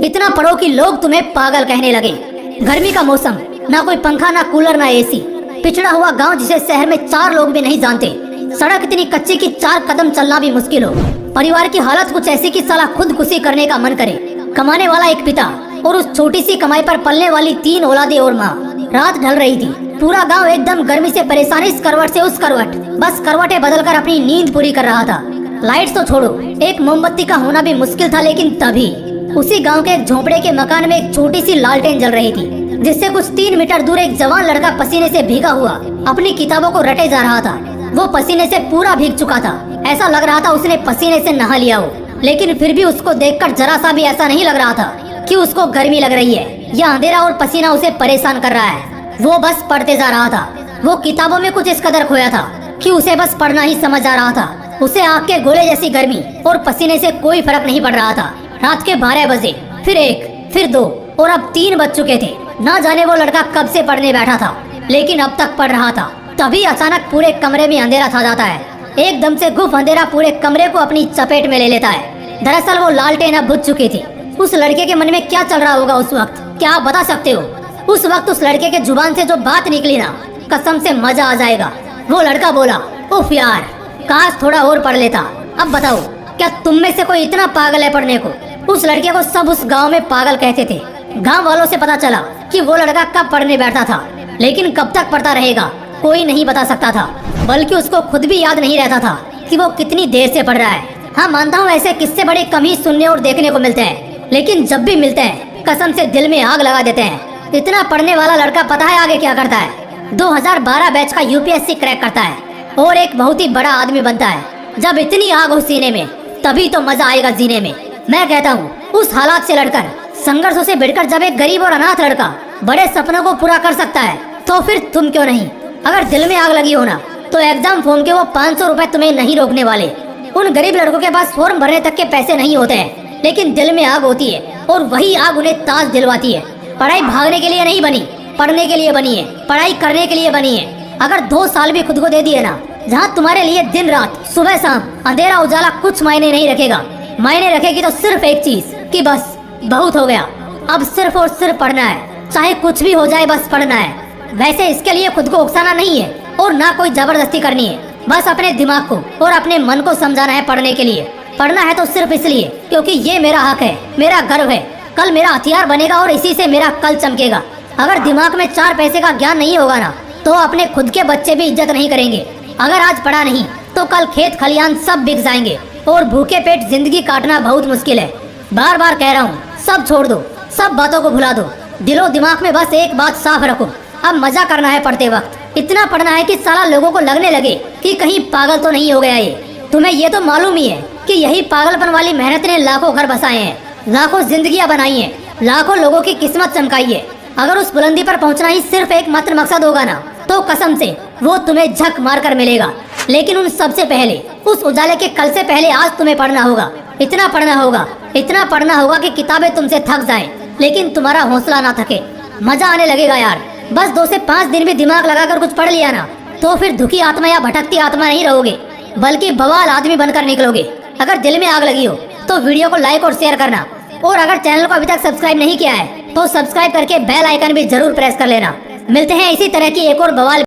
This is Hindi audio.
इतना पढ़ो कि लोग तुम्हें पागल कहने लगे। गर्मी का मौसम, ना कोई पंखा, ना कूलर, ना एसी। पिछड़ा हुआ गांव जिसे शहर में 4 लोग भी नहीं जानते। सड़क इतनी कच्ची कि 4 कदम चलना भी मुश्किल हो। परिवार की हालत कुछ ऐसी कि साला खुदकुशी करने का मन करे। कमाने वाला एक पिता और उस छोटी सी कमाई पर पलने वाली 3 औलादें और माँ। रात ढल रही थी। पूरा गांव एकदम गर्मी से परेशान, इस करवट से उस करवट, बस करवटें बदलकर अपनी नींद पूरी कर रहा था। लाइट तो छोड़ो, एक मोमबत्ती का होना भी मुश्किल था। लेकिन तभी उसी गांव के एक झोपड़े के मकान में एक छोटी सी लालटेन जल रही थी, जिससे कुछ 3 मीटर दूर एक जवान लड़का पसीने से भीगा हुआ अपनी किताबों को रटे जा रहा था। वो पसीने से पूरा भीग चुका था। ऐसा लग रहा था उसने पसीने से नहा लिया हो। लेकिन फिर भी उसको देखकर जरा सा भी ऐसा नहीं लग रहा था कि उसको गर्मी लग रही है या अंधेरा और पसीना उसे परेशान कर रहा है। वो बस पढ़ते जा रहा था। वो किताबों में कुछ इस कदर खोया था कि उसे बस पढ़ना ही समझ आ रहा था। उसे आग के गोले जैसी गर्मी और पसीने से कोई फर्क नहीं पड़ रहा था। रात के 12 बजे, फिर 1, फिर 2 और अब 3 बज चुके थे। ना जाने वो लड़का कब से पढ़ने बैठा था, लेकिन अब तक पढ़ रहा था। तभी अचानक पूरे कमरे में अंधेरा छा जाता है। एकदम से गुफ अंधेरा पूरे कमरे को अपनी चपेट में ले लेता है। दरअसल वो लालटेन अब बुझ चुकी थी। उस लड़के के मन में क्या चल रहा होगा उस वक्त, क्या आप बता सकते हो? उस वक्त उस लड़के के जुबान से जो बात निकली ना, कसम से मजा आ जाएगा। वो लड़का बोला, उफ यार, काश थोड़ा और पढ़ लेता। अब बताओ, क्या तुम में से कोई इतना पागल है पढ़ने को? उस लड़के को सब उस गांव में पागल कहते थे। गांव वालों से पता चला कि वो लड़का कब पढ़ने बैठा था, लेकिन कब तक पढ़ता रहेगा कोई नहीं बता सकता था। बल्कि उसको खुद भी याद नहीं रहता था कि वो कितनी देर से पढ़ रहा है। हाँ, मानता हूँ ऐसे किस्से बड़े कम ही सुनने और देखने को मिलते हैं, लेकिन जब भी मिलते हैं कसम से दिल में आग लगा देते हैं। इतना पढ़ने वाला लड़का पता है आगे क्या करता है? 2012 बैच का यूपीएससी क्रैक करता है और एक बहुत ही बड़ा आदमी बनता है। जब इतनी आग हो सीने में, तभी तो मजा आएगा जीने में। मैं कहता हूँ उस हालात से लड़कर, संघर्षों से भिड़कर जब एक गरीब और अनाथ लड़का बड़े सपनों को पूरा कर सकता है, तो फिर तुम क्यों नहीं? अगर दिल में आग लगी हो ना, तो एग्जाम फॉर्म के वो 500 रुपए तुम्हें नहीं रोकने वाले। उन गरीब लड़कों के पास फॉर्म भरने तक के पैसे नहीं होते हैं, लेकिन दिल में आग होती है और वही आग उन्हें ताज दिलवाती है। पढ़ाई भागने के लिए नहीं बनी, पढ़ने के लिए बनी है, पढ़ाई करने के लिए बनी है। अगर 2 साल भी खुद को दे दिए ना, जहाँ तुम्हारे लिए दिन रात, सुबह शाम, अंधेरा उजाला कुछ मायने नहीं रखेगा। मायने रखेगी तो सिर्फ एक चीज कि बस बहुत हो गया, अब सिर्फ और सिर्फ पढ़ना है, चाहे कुछ भी हो जाए बस पढ़ना है। वैसे इसके लिए खुद को उकसाना नहीं है और ना कोई जबरदस्ती करनी है। बस अपने दिमाग को और अपने मन को समझाना है पढ़ने के लिए। पढ़ना है तो सिर्फ इसलिए क्योंकि ये मेरा हक है, मेरा गर्व है। कल मेरा हथियार बनेगा और इसी से मेरा कल चमकेगा। अगर दिमाग में 4 पैसे का ज्ञान नहीं होगा ना, तो अपने खुद के बच्चे भी इज्जत नहीं करेंगे। अगर आज पढ़ा नहीं तो कल खेत खलियान सब बिक जाएंगे और भूखे पेट जिंदगी काटना बहुत मुश्किल है। बार बार कह रहा हूँ, सब छोड़ दो, सब बातों को भुला दो। दिलो दिमाग में बस एक बात साफ रखो, अब मजा करना है पढ़ते वक्त। इतना पढ़ना है कि साला लोगों को लगने लगे कि कहीं पागल तो नहीं हो गया ये। तुम्हें ये तो मालूम ही है कि यही पागलपन वाली मेहनत ने लाखों घर बसाए हैं, लाखों जिंदगियां बनाई हैं, लाखों लोगों की किस्मत चमकाई है। अगर उस बुलंदी पर पहुंचना ही सिर्फ एक मात्र मकसद होगा ना, तो कसम से वो तुम्हें झक मार कर मिलेगा। लेकिन उन सबसे पहले, उस उजाले के कल से पहले आज तुम्हें पढ़ना होगा। इतना पढ़ना होगा, इतना पढ़ना होगा कि किताबें तुमसे थक जाएं, लेकिन तुम्हारा हौसला ना थके। मजा आने लगेगा यार। बस 2 से 5 दिन भी दिमाग लगाकर कुछ पढ़ लिया ना, तो फिर दुखी आत्मा या भटकती आत्मा नहीं रहोगे, बल्कि बवाल आदमी बनकर निकलोगे। अगर दिल में आग लगी हो तो वीडियो को लाइक और शेयर करना, और अगर चैनल को अभी तक सब्सक्राइब नहीं किया है तो सब्सक्राइब करके बेल आइकन भी जरूर प्रेस कर लेना। मिलते हैं इसी तरह की एक और बवाल